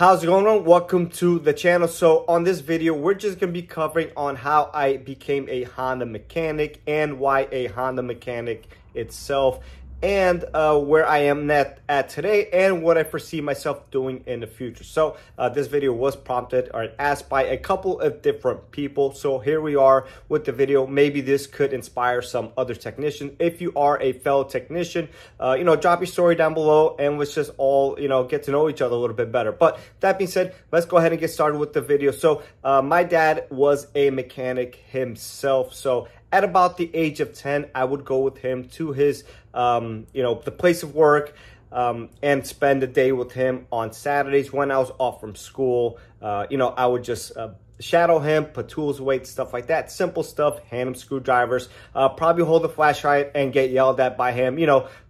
How's it going on? Welcome to the channel. So on this video, we're just going to be covering on how I became a Honda mechanic and why a Honda mechanic itself, and where I am at today and what I foresee myself doing in the future. So this video was prompted or asked by a couple of different people. So here we are with the video. Maybe this could inspire some other technicians. If you are a fellow technician, drop your story down below and let's just all, get to know each other a little bit better. But that being said, let's go ahead and get started with the video. So my dad was a mechanic himself. So at about the age of 10, I would go with him to his, the place of work and spend the day with him on Saturdays when I was off from school. I would just shadow him, put tools away, stuff like that. Simple stuff, hand him screwdrivers, probably hold the flashlight and get yelled at by him,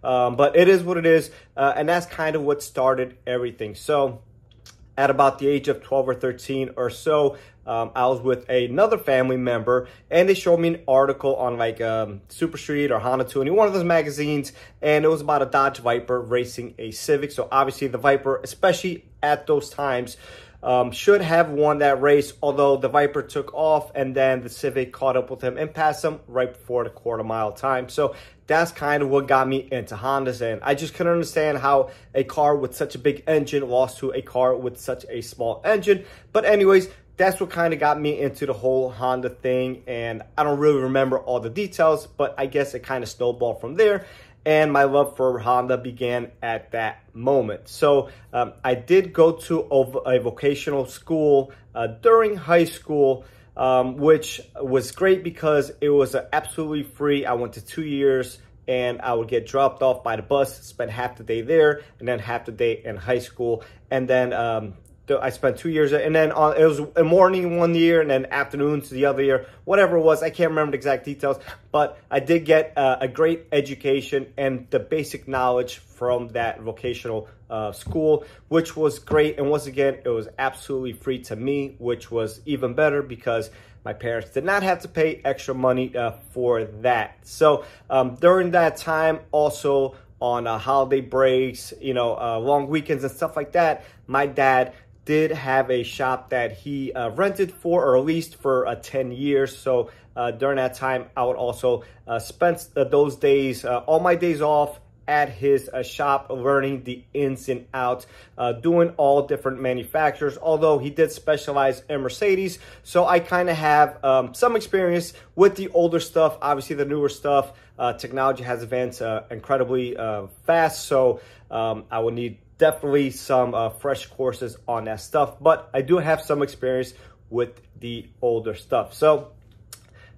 but it is what it is. And that's kind of what started everything. So at about the age of 12 or 13 or so, I was with another family member and they showed me an article on like Super Street or Honda 2, one of those magazines, and it was about a Dodge Viper racing a Civic. So obviously the Viper, especially at those times, should have won that race, although the Viper took off and then the Civic caught up with him and passed him right before the quarter-mile time. So that's kind of what got me into Hondas, and I just couldn't understand how a car with such a big engine lost to a car with such a small engine. But anyways, that's what kind of got me into the whole Honda thing, and I don't really remember all the details, but I guess it kind of snowballed from there, and my love for Honda began at that moment. So I did go to a vocational school during high school, which was great because it was absolutely free. I went to 2 years and I would get dropped off by the bus, spend half the day there and then half the day in high school. And then I spent 2 years, and then it was a morning one year and then afternoons the other year, whatever it was. I can't remember the exact details, but I did get a great education and the basic knowledge from that vocational school, which was great. And once again, it was absolutely free to me, which was even better because my parents did not have to pay extra money for that. So during that time, also on holiday breaks, long weekends and stuff like that, my dad did have a shop that he rented for or leased for 10 years. So during that time, I would also spend those days, all my days off at his shop, learning the ins and outs, doing all different manufacturers, although he did specialize in Mercedes. So I kind of have some experience with the older stuff. Obviously the newer stuff, technology has advanced incredibly fast. So I would need definitely some fresh courses on that stuff, but I do have some experience with the older stuff. So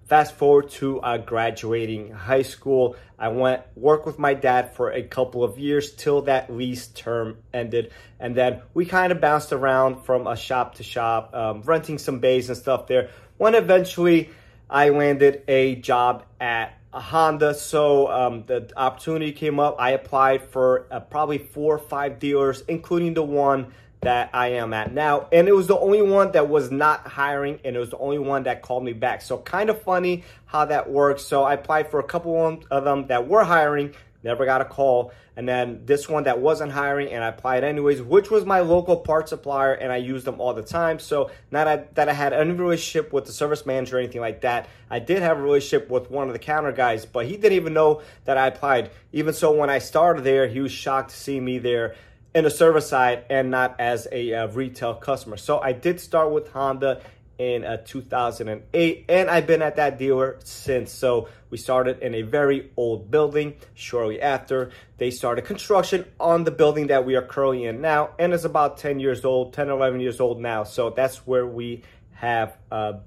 fast forward to graduating high school, I work with my dad for a couple of years till that lease term ended. And then we kind of bounced around from a shop to shop, renting some bays and stuff there, when eventually I landed a job at a Honda. So the opportunity came up. I applied for probably 4 or 5 dealers, including the one that I am at now. And it was the only one that was not hiring, and it was the only one that called me back. So kind of funny how that works. So I applied for a couple of them that were hiring, never got a call. And then this one that wasn't hiring, and I applied anyways, which was my local parts supplier, and I used them all the time. So not that I had any relationship with the service manager or anything like that. I did have a relationship with one of the counter guys, but he didn't even know that I applied. Even so, when I started there, he was shocked to see me there in the service side and not as a retail customer. So I did start with Honda in 2008, and I've been at that dealer since. So we started in a very old building. Shortly after, they started construction on the building that we are currently in now, and it's about 10 years old, 10 or 11 years old now. So that's where we have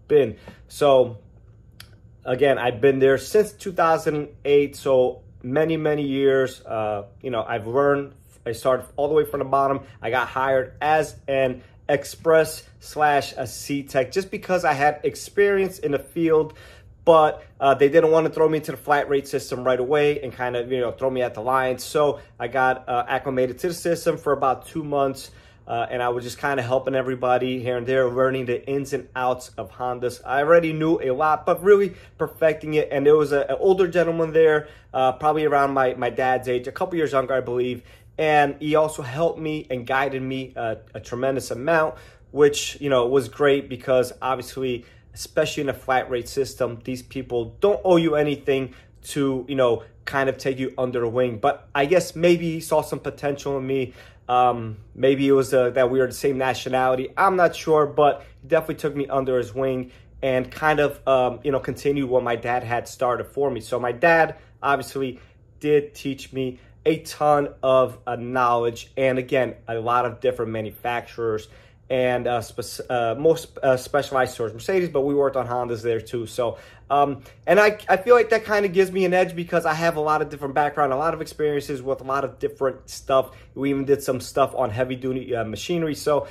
been. So again, I've been there since 2008, so many years. I've learned. I started all the way from the bottom. I got hired as an express / a C-Tech just because I had experience in the field, but they didn't want to throw me into the flat rate system right away and kind of, throw me at the line. So I got acclimated to the system for about 2 months. And I was just kind of helping everybody here and there, learning the ins and outs of Hondas. I already knew a lot, but really perfecting it. And there was an older gentleman there, probably around my dad's age, a couple years younger, I believe. and he also helped me and guided me a tremendous amount, which, you know, was great because obviously, especially in a flat rate system, these people don't owe you anything to, you know, kind of take you under the wing. But I guess maybe he saw some potential in me. Maybe it was that we were the same nationality. I'm not sure, but he definitely took me under his wing and kind of, you know, continued what my dad had started for me. So my dad obviously did teach me a ton of knowledge, and again, a lot of different manufacturers and most specialized stores, Mercedes, but we worked on Hondas there too. So, and I feel like that kind of gives me an edge because I have a lot of different background, a lot of experiences with a lot of different stuff. We even did some stuff on heavy duty machinery. So,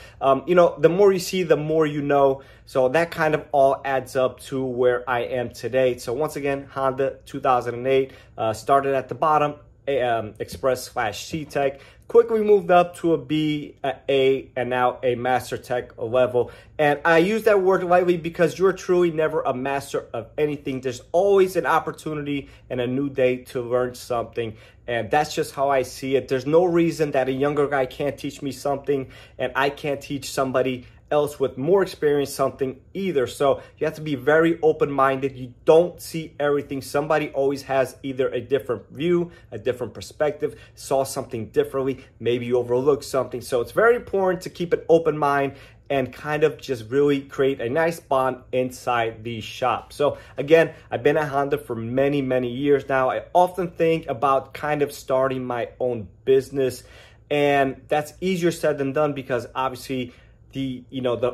you know, the more you see, the more you know. So that kind of all adds up to where I am today. So once again, Honda 2008, started at the bottom, Express/C-Tech, quickly moved up to a B, A, and now a Master Tech level. And I use that word lightly because you're truly never a master of anything. There's always an opportunity and a new day to learn something. And that's just how I see it. There's no reason that a younger guy can't teach me something and I can't teach somebody else with more experience something either. So you have to be very open-minded. You don't see everything. Somebody always has either a different view, a different perspective, saw something differently, maybe you overlooked something. So it's very important to keep an open mind and kind of just really create a nice bond inside the shop. So again, I've been at Honda for many, many years now. I often think about kind of starting my own business, and that's easier said than done because obviously the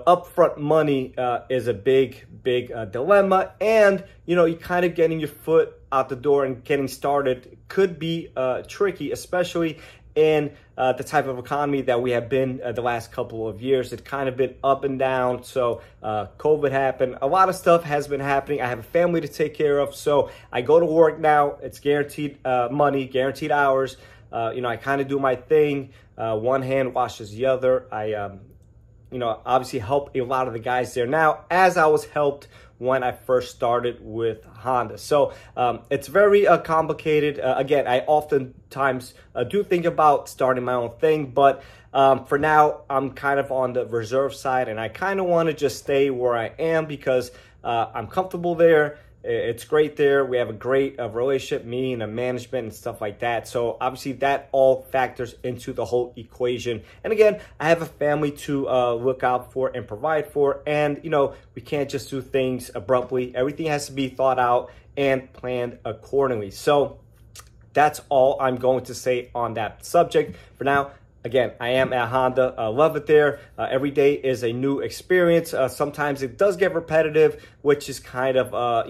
upfront money is a big dilemma, and you kind of getting your foot out the door and getting started could be tricky, especially in the type of economy that we have been the last couple of years. It's kind of been up and down. So COVID happened. A lot of stuff has been happening. I have a family to take care of. So I go to work now. It's guaranteed money, guaranteed hours. I kind of do my thing. One hand washes the other. I obviously help a lot of the guys there now, as I was helped when I first started with Honda. So it's very complicated. Again, I oftentimes do think about starting my own thing, but for now, I'm kind of on the reserve side, and I kind of want to just stay where I am because I'm comfortable there. It's great there. We have a great relationship, me and the management and stuff like that. So obviously that all factors into the whole equation. And again, I have a family to look out for and provide for. And, we can't just do things abruptly. Everything has to be thought out and planned accordingly. So that's all I'm going to say on that subject for now. Again, I am at Honda. I love it there. Every day is a new experience. Sometimes it does get repetitive, which is kind of,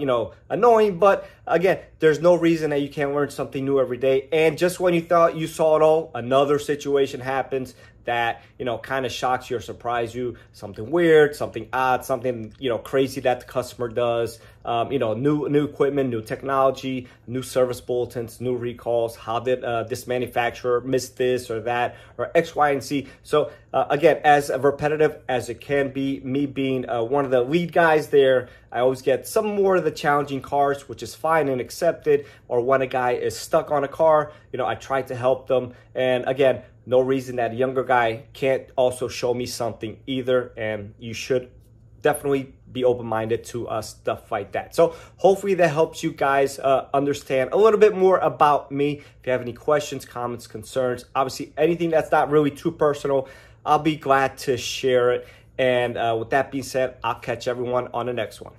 annoying. But again, there's no reason that you can't learn something new every day. And just when you thought you saw it all, another situation happens that, kind of shocks you or surprise you. Something weird, something odd, something, crazy that the customer does. New equipment, new technology, new service bulletins, new recalls. How did this manufacturer miss this or that or X, Y, and Z? So again, as repetitive as it can be, me being one of the lead guys there, I always get some more of the challenging cars, which is fine and accepted. Or when a guy is stuck on a car, I try to help them. And again, no reason that a younger guy can't also show me something either. And you should definitely be open-minded to stuff like that. So hopefully that helps you guys understand a little bit more about me. If you have any questions, comments, concerns, obviously anything that's not really too personal, I'll be glad to share it. And with that being said, I'll catch everyone on the next one.